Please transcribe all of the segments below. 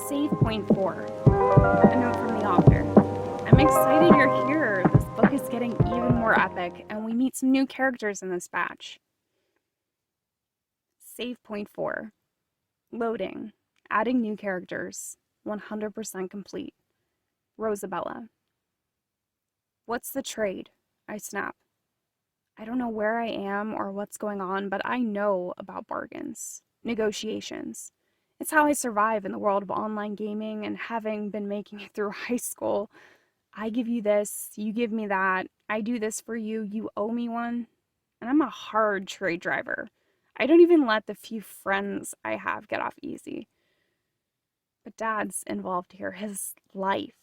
Save point 4. A note from the author. I'm excited you're here. This book is getting even more epic, and we meet some new characters in this batch. Save point 4. Loading. Adding new characters. 100% complete. Rosabella. What's the trade? I snap. I don't know where I am or what's going on, but I know about bargains. Negotiations. It's how I survive in the world of online gaming, and having been making it through high school. I give you this, you give me that, I do this for you, you owe me one. And I'm a hard trade driver. I don't even let the few friends I have get off easy. But Dad's involved here, his life.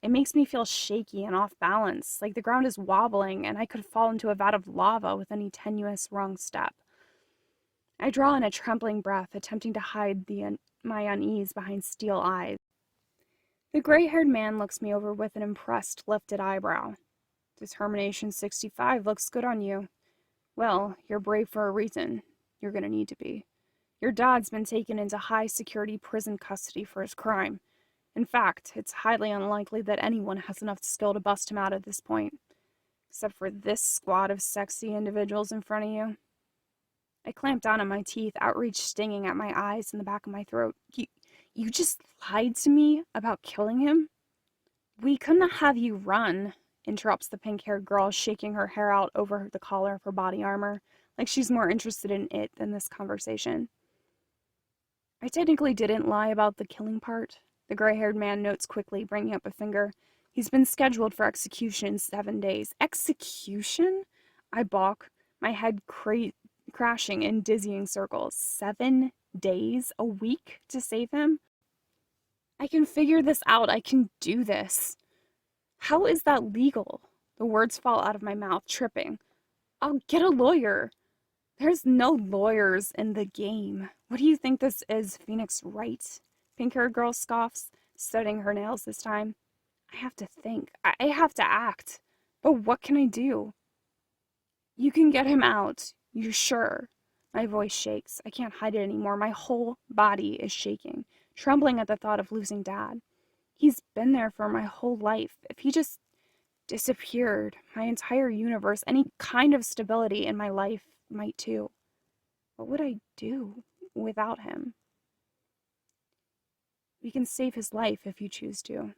It makes me feel shaky and off balance, like the ground is wobbling and I could fall into a vat of lava with any tenuous wrong step. I draw in a trembling breath, attempting to hide my unease behind steel eyes. The gray-haired man looks me over with an impressed, lifted eyebrow. Determination 65 looks good on you. Well, you're brave for a reason. You're gonna need to be. Your dad's been taken into high-security prison custody for his crime. In fact, it's highly unlikely that anyone has enough skill to bust him out at this point. Except for this squad of sexy individuals in front of you. I clamp down on my teeth, outreach stinging at my eyes and the back of my throat. You just lied to me about killing him? We couldn't have you run, interrupts the pink-haired girl, shaking her hair out over the collar of her body armor, like she's more interested in it than this conversation. I technically didn't lie about the killing part, the gray-haired man notes quickly, bringing up a finger. He's been scheduled for execution in 7 days. Execution? I balk, my head crashing in dizzying circles. 7 days? A week to save him? I can figure this out. I can do this. How is that legal? The words fall out of my mouth, tripping. I'll get a lawyer. There's no lawyers in the game. What do you think this is, Phoenix Wright? Pink-haired girl scoffs, studying her nails this time. I have to think. I have to act. But what can I do? You can get him out. You're sure? My voice shakes. I can't hide it anymore. My whole body is shaking, trembling at the thought of losing Dad. He's been there for my whole life. If he just disappeared, my entire universe, any kind of stability in my life might too. What would I do without him? We can save his life if you choose to,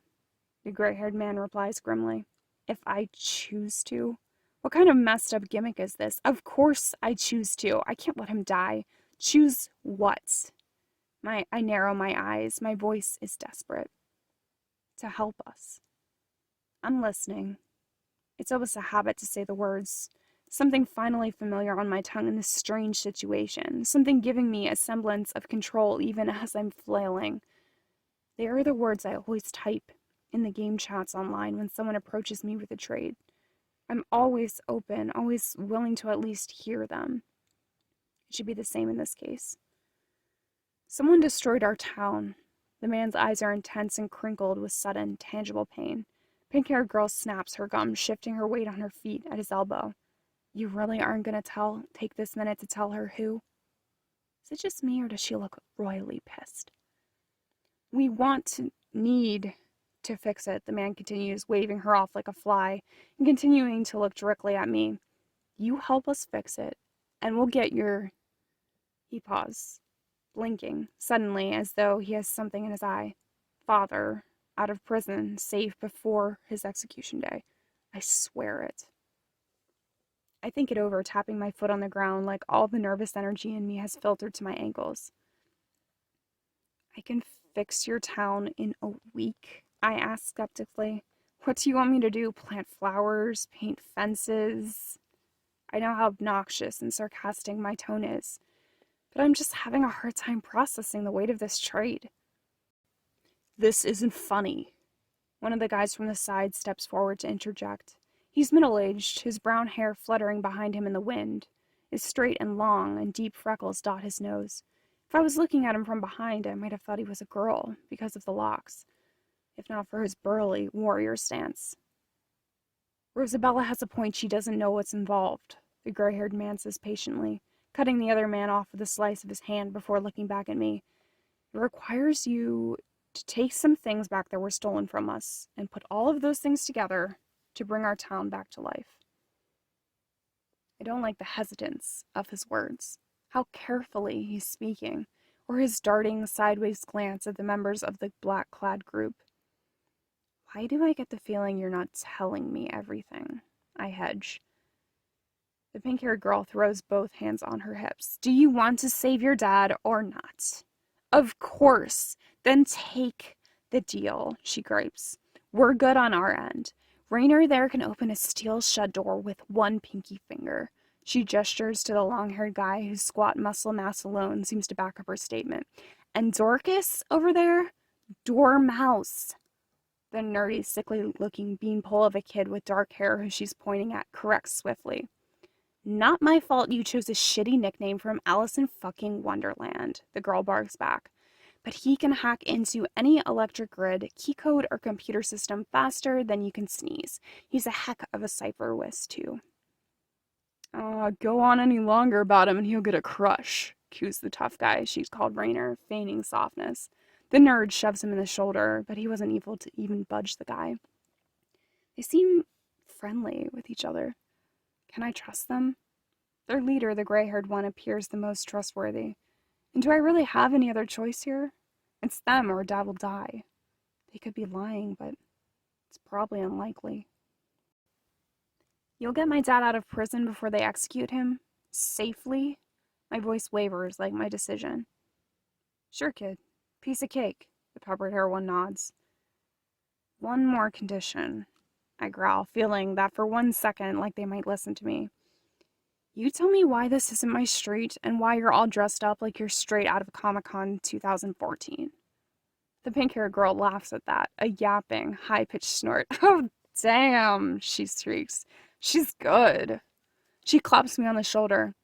the gray-haired man replies grimly. If I choose to? What kind of messed up gimmick is this? Of course I choose to. I can't let him die. Choose what? I narrow my eyes. My voice is desperate. To help us. I'm listening. It's almost a habit to say the words. Something finally familiar on my tongue in this strange situation. Something giving me a semblance of control even as I'm flailing. They are the words I always type in the game chats online when someone approaches me with a trade. I'm always open, always willing to at least hear them. It should be the same in this case. Someone destroyed our town. The man's eyes are intense and crinkled with sudden, tangible pain. Pink-haired girl snaps her gums, shifting her weight on her feet at his elbow. You really aren't going to take this minute to tell her who? Is it just me, or does she look royally pissed? We need to fix it, the man continues, waving her off like a fly, and continuing to look directly at me. You help us fix it, and we'll get your... He paused, blinking, suddenly, as though he has something in his eye. Father, out of prison, safe before his execution day. I swear it. I think it over, tapping my foot on the ground like all the nervous energy in me has filtered to my ankles. I can fix your town in a week? I asked skeptically. What do you want me to do? Plant flowers? Paint fences? I know how obnoxious and sarcastic my tone is, but I'm just having a hard time processing the weight of this trade. This isn't funny. One of the guys from the side steps forward to interject. He's middle-aged, his brown hair fluttering behind him in the wind, is straight and long, and deep freckles dot his nose. If I was looking at him from behind, I might have thought he was a girl, because of the locks, if not for his burly warrior stance. Rosabella has a point. She doesn't know what's involved, the gray-haired man says patiently, cutting the other man off with a slice of his hand before looking back at me. It requires you to take some things back that were stolen from us and put all of those things together to bring our town back to life. I don't like the hesitance of his words, how carefully he's speaking, or his darting sideways glance at the members of the black-clad group. Why do I get the feeling you're not telling me everything? I hedge. The pink-haired girl throws both hands on her hips. Do you want to save your dad or not? Of course. Then take the deal, she gripes. We're good on our end. Rainer there can open a steel shed door with one pinky finger. She gestures to the long-haired guy whose squat muscle mass alone seems to back up her statement. And Dorcas over there? Dormouse. The nerdy, sickly-looking beanpole of a kid with dark hair who she's pointing at corrects swiftly. Not my fault you chose a shitty nickname from Alice in fucking Wonderland, the girl barks back. But he can hack into any electric grid, key code, or computer system faster than you can sneeze. He's a heck of a cipher whiz, too. Go on any longer about him and he'll get a crush, cues the tough guy she's called Rainer, feigning softness. The nerd shoves him in the shoulder, but he wasn't able to even budge the guy. They seem friendly with each other. Can I trust them? Their leader, the gray-haired one, appears the most trustworthy. And do I really have any other choice here? It's them or Dad will die. They could be lying, but it's probably unlikely. You'll get my dad out of prison before they execute him? Safely? My voice wavers like my decision. Sure, kid. Piece of cake. The peppered hair one nods. One more condition, I growl, feeling that for 1 second like they might listen to me. You tell me why this isn't my street and why you're all dressed up like you're straight out of Comic-Con 2014. The pink-haired girl laughs at that, a yapping, high-pitched snort. Oh, damn, she shrieks. She's good. She claps me on the shoulder.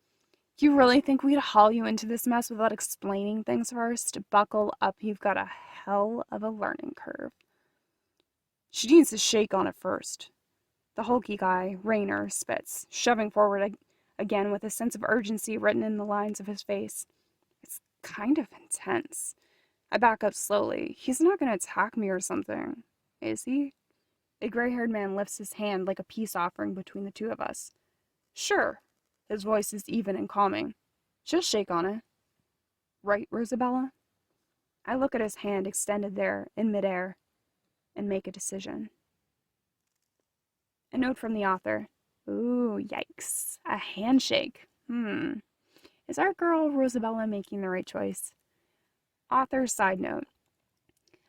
You really think we'd haul you into this mess without explaining things first? Buckle up, you've got a hell of a learning curve. She needs to shake on it first. The hulky guy, Rainer, spits, shoving forward again with a sense of urgency written in the lines of his face. It's kind of intense. I back up slowly. He's not going to attack me or something, is he? A gray-haired man lifts his hand like a peace offering between the two of us. Sure. His voice is even and calming. Just shake on it. Right, Rosabella? I look at his hand extended there in midair and make a decision. A note from the author. Ooh, yikes. A handshake. Is our girl Rosabella making the right choice? Author's side note.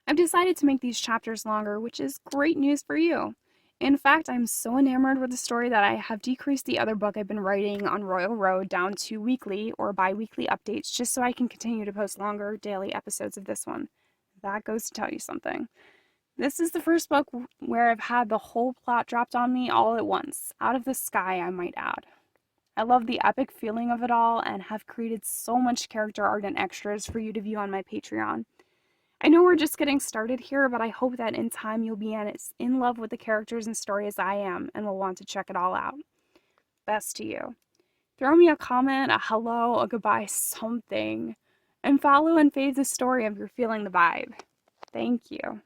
I've decided to make these chapters longer, which is great news for you. In fact, I'm so enamored with the story that I have decreased the other book I've been writing on Royal Road down to weekly or bi-weekly updates just so I can continue to post longer daily episodes of this one. That goes to tell you something. This is the first book where I've had the whole plot dropped on me all at once, out of the sky, I might add. I love the epic feeling of it all and have created so much character art and extras for you to view on my Patreon. I know we're just getting started here, but I hope that in time you'll be as in love with the characters and story as I am and will want to check it all out. Best to you. Throw me a comment, a hello, a goodbye, something, and follow and fave the story if you're feeling the vibe. Thank you.